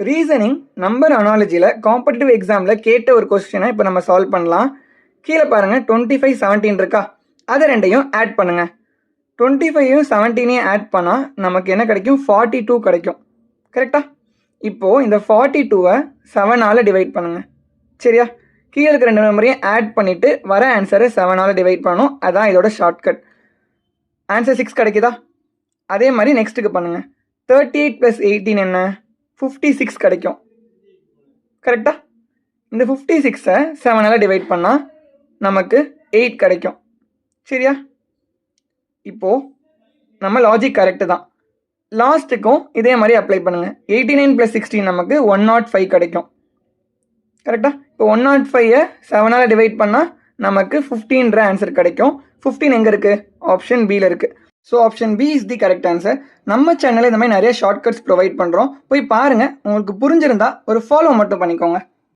Reasoning number அனாலஜியில் competitive எக்ஸாமில் கேட்ட ஒரு கொஸ்டினை இப்போ நம்ம சால்வ் பண்ணலாம். கீழே பாருங்கள் 25, 17 இருக்கா, அதை ரெண்டையும் ஆட் பண்ணுங்கள். 25யும் 17ஐயும் ஆட் பண்ணால் நமக்கு என்ன கிடைக்கும், 42 கிடைக்கும். கரெக்டா? இப்போது இந்த 42வை 7ஆல் டிவைட் பண்ணுங்கள். சரியா? கீழே இருக்க ரெண்டு நம்பரையும் ஆட் பண்ணிவிட்டு வர ஆன்சரை 7ஆல் டிவைட் பண்ணணும். அதான் இதோட ஷார்ட்கட். ஆன்சர் 6 கிடைக்குதா? அதே மாதிரி நெக்ஸ்ட்டுக்கு பண்ணுங்கள். 38 + 18 என்ன, 56 கிடைக்கும். கரெக்டா? இந்த 56ஐ 7ஆல் டிவைட் பண்ணால் நமக்கு 8 கிடைக்கும். சரியா? இப்போது நம்ம லாஜிக் கரெக்டு தான். லாஸ்ட்டுக்கும் இதே மாதிரி அப்ளை பண்ணுங்கள். 89 + 16 நமக்கு 105 கிடைக்கும். கரெக்டா? இப்போ 105ஐ 7ஆல் டிவைட் பண்ணால் நமக்கு 15ன்ற ஆன்சர் கிடைக்கும். 15 எங்கே இருக்குது? ஆப்ஷன் பியில் இருக்குது. So option B is the correct answer. நம்ம சேனலில் இந்த மாதிரி நிறைய ஷார்ட்கட்ஸ் ப்ரொவைட் பண்ணுறோம். போய் பாருங்கள். உங்களுக்கு புரிஞ்சிருந்தா ஒரு ஃபாலோ மட்டும் பண்ணிக்கோங்க.